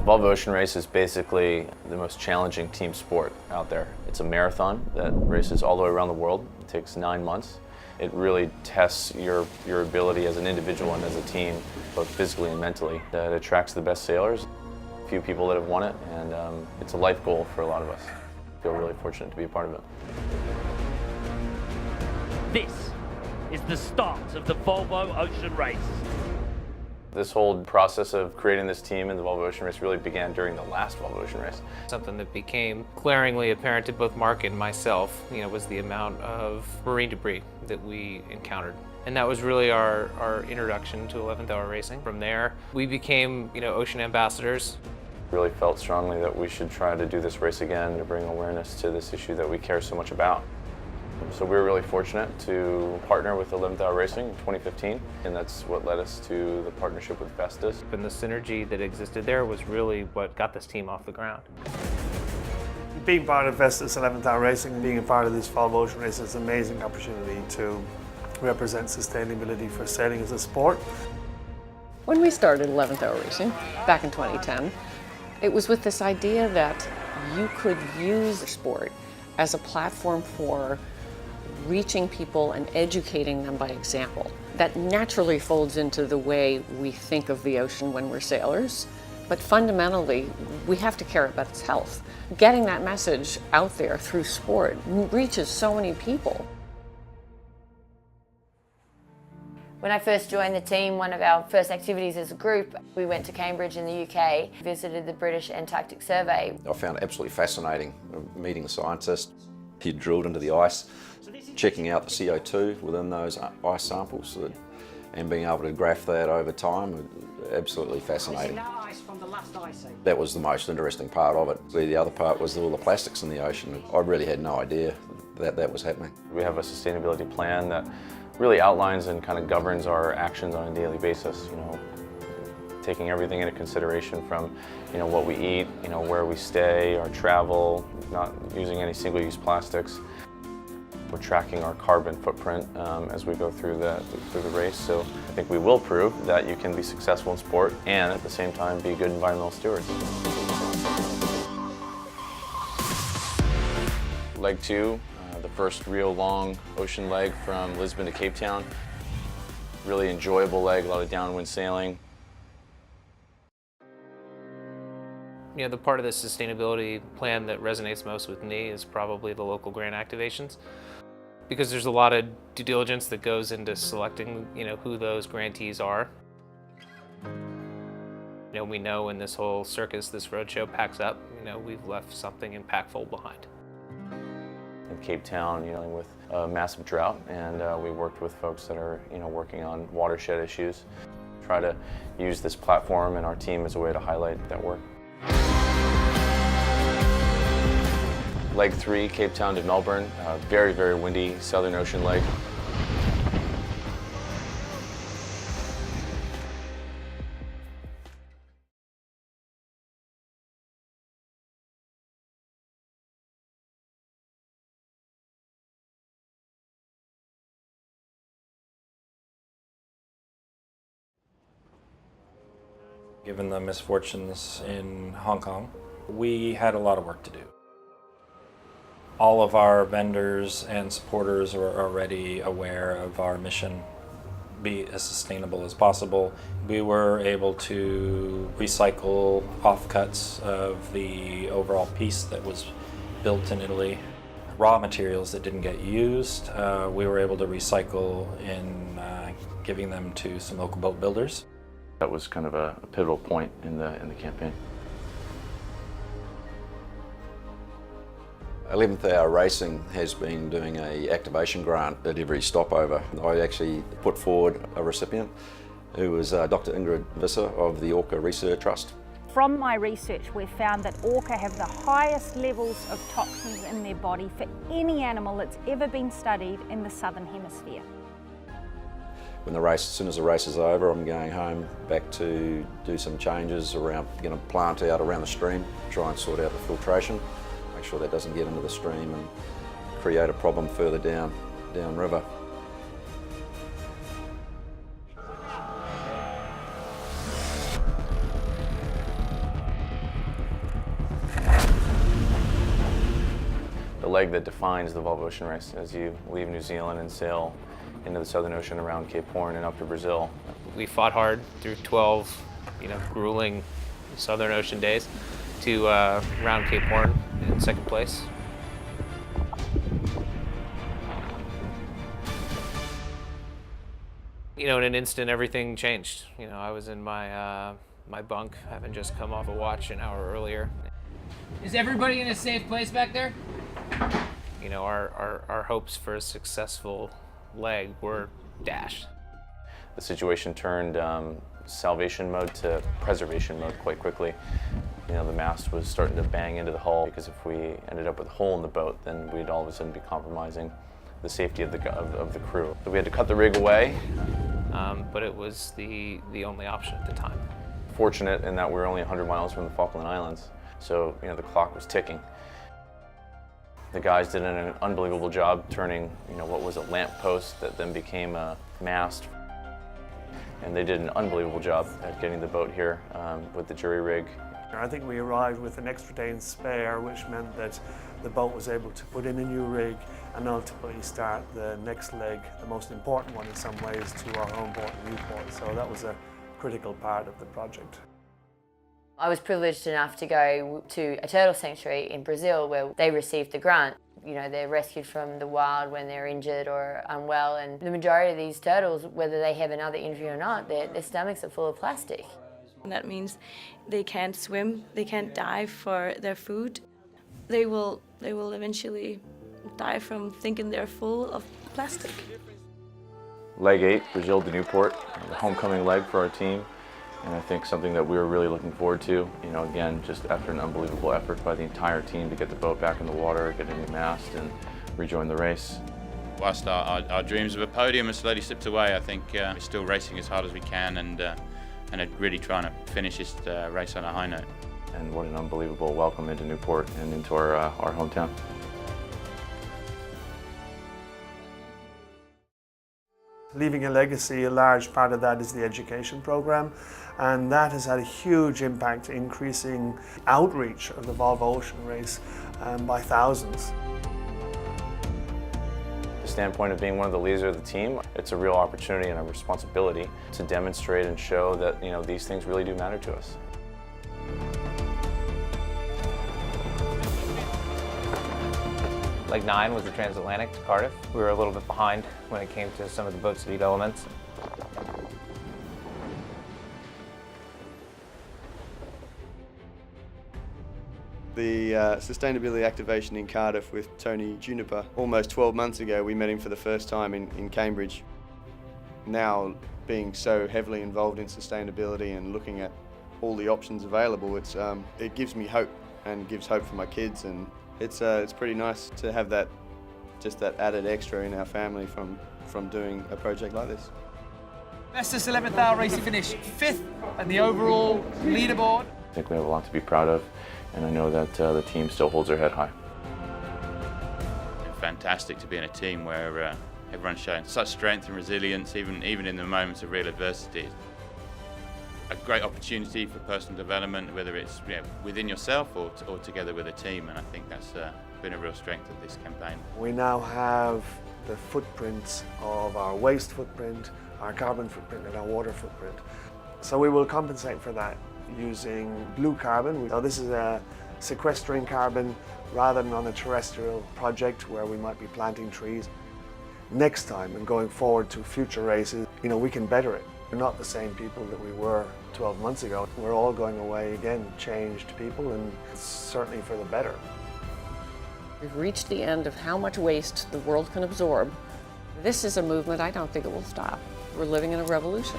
Volvo Ocean Race is basically the most challenging team sport out there. It's a marathon that races all the way around the world. It takes 9 months. It really tests your ability as an individual and as a team, both physically and mentally. It attracts the best sailors, a few people that have won it, and it's a life goal for a lot of us. I feel really fortunate to be a part of it. This is the start of the Volvo Ocean Race. This whole process of creating this team in the Volvo Ocean Race really began during the last Volvo Ocean Race. Something that became glaringly apparent to both Mark and myself, was the amount of marine debris that we encountered. And that was really our introduction to 11th hour racing. From there, we became, ocean ambassadors. Really felt strongly that we should try to do this race again to bring awareness to this issue that we care so much about. So we were really fortunate to partner with 11th Hour Racing in 2015, and that's what led us to the partnership with Vestas. And the synergy that existed there was really what got this team off the ground. Being part of Vestas 11th Hour Racing, being a part of this Volvo Ocean Race is an amazing opportunity to represent sustainability for sailing as a sport. When we started 11th Hour Racing back in 2010, it was with this idea that you could use sport as a platform for reaching people and educating them by example. That naturally folds into the way we think of the ocean when we're sailors, but fundamentally, we have to care about its health. Getting that message out there through sport reaches so many people. When I first joined the team, one of our first activities as a group, we went to Cambridge in the UK, visited the British Antarctic Survey. I found it absolutely fascinating meeting the scientist. He drilled into the ice, checking out the CO2 within those ice samples and being able to graph that over time was absolutely fascinating. That was the most interesting part of it. The other part was all the plastics in the ocean. I really had no idea that was happening. We have a sustainability plan that really outlines and kind of governs our actions on a daily basis. Taking everything into consideration from, what we eat, where we stay, our travel, not using any single-use plastics. We're tracking our carbon footprint as we go through the race. So I think we will prove that you can be successful in sport and at the same time be good environmental stewards. Leg 2, the first real long ocean leg from Lisbon to Cape Town. Really enjoyable leg, a lot of downwind sailing. The part of the sustainability plan that resonates most with me is probably the local grant activations, because there's a lot of due diligence that goes into selecting, who those grantees are. We know when this whole circus, this roadshow packs up, we've left something impactful behind. In Cape Town, dealing with a massive drought, and we worked with folks that are, working on watershed issues. Try to use this platform and our team as a way to highlight that work. Leg 3, Cape Town to Melbourne, very, very windy Southern Ocean leg. Given the misfortunes in Hong Kong, we had a lot of work to do. All of our vendors and supporters are already aware of our mission, be as sustainable as possible. We were able to recycle offcuts of the overall piece that was built in Italy. Raw materials that didn't get used, we were able to recycle in giving them to some local boat builders. That was kind of a pivotal point in the campaign. 11th Hour Racing has been doing an activation grant at every stopover. I actually put forward a recipient who was Dr. Ingrid Visser of the Orca Research Trust. From my research, we've found that orca have the highest levels of toxins in their body for any animal that's ever been studied in the Southern Hemisphere. As soon as the race is over, I'm going home back to do some changes around, plant out around the stream, try and sort out the filtration, make sure that doesn't get into the stream and create a problem further downriver. leg that defines the Volvo Ocean Race as you leave New Zealand and sail into the Southern Ocean around Cape Horn and up to Brazil. We fought hard through 12, grueling Southern Ocean days to round Cape Horn in second place. In an instant, everything changed. I was in my my bunk, having just come off a watch an hour earlier. Is everybody in a safe place back there? Our hopes for a successful leg were dashed. The situation turned salvation mode to preservation mode quite quickly. The mast was starting to bang into the hull, because if we ended up with a hole in the boat, then we'd all of a sudden be compromising the safety of the crew. So we had to cut the rig away. But it was the only option at the time. Fortunate in that we were only 100 miles from the Falkland Islands, so the clock was ticking. The guys did an unbelievable job turning what was a lamp post that then became a mast. And they did an unbelievable job at getting the boat here with the jury rig. I think we arrived with an extra day in spare, which meant that the boat was able to put in a new rig and ultimately start the next leg, the most important one in some ways, to our home port, Newport. So that was a critical part of the project. I was privileged enough to go to a turtle sanctuary in Brazil where they received the grant. They're rescued from the wild when they're injured or unwell, and the majority of these turtles, whether they have another injury or not, their stomachs are full of plastic. That means they can't swim, they can't dive for their food. They will eventually die from thinking they're full of plastic. Leg 8, Brazil to Newport, the homecoming leg for our team. And I think something that we were really looking forward to, again, just after an unbelievable effort by the entire team to get the boat back in the water, get a new mast, and rejoin the race. Whilst our dreams of a podium have slowly slipped away, I think we're still racing as hard as we can and really trying to finish this race on a high note. And what an unbelievable welcome into Newport and into our hometown. Leaving a legacy, a large part of that is the education program, and that has had a huge impact, increasing outreach of the Volvo Ocean Race by thousands. The standpoint of being one of the leaders of the team, it's a real opportunity and a responsibility to demonstrate and show that these things really do matter to us. Leg 9 was the transatlantic to Cardiff. We were a little bit behind when it came to some of the boat speed elements. The sustainability activation in Cardiff with Tony Juniper. Almost 12 months ago we met him for the first time in Cambridge. Now, being so heavily involved in sustainability and looking at all the options available, it gives me hope and gives hope for my kids, and it's pretty nice to have that added extra in our family from doing a project like this. Vestas 11th hour racing finish 5th and the overall leaderboard. I think we have a lot to be proud of, and I know that the team still holds their head high. It's fantastic to be in a team where everyone's showing such strength and resilience, even in the moments of real adversity. A great opportunity for personal development, whether it's within yourself or together with a team, and I think that's been a real strength of this campaign. We now have the footprints of our waste footprint, our carbon footprint and our water footprint. So we will compensate for that using blue carbon. Now this is a sequestering carbon rather than on a terrestrial project where we might be planting trees. Next time and going forward to future races, we can better it. We're not the same people that we were 12 months ago. We're all going away again, changed people, and it's certainly for the better. We've reached the end of how much waste the world can absorb. This is a movement I don't think it will stop. We're living in a revolution.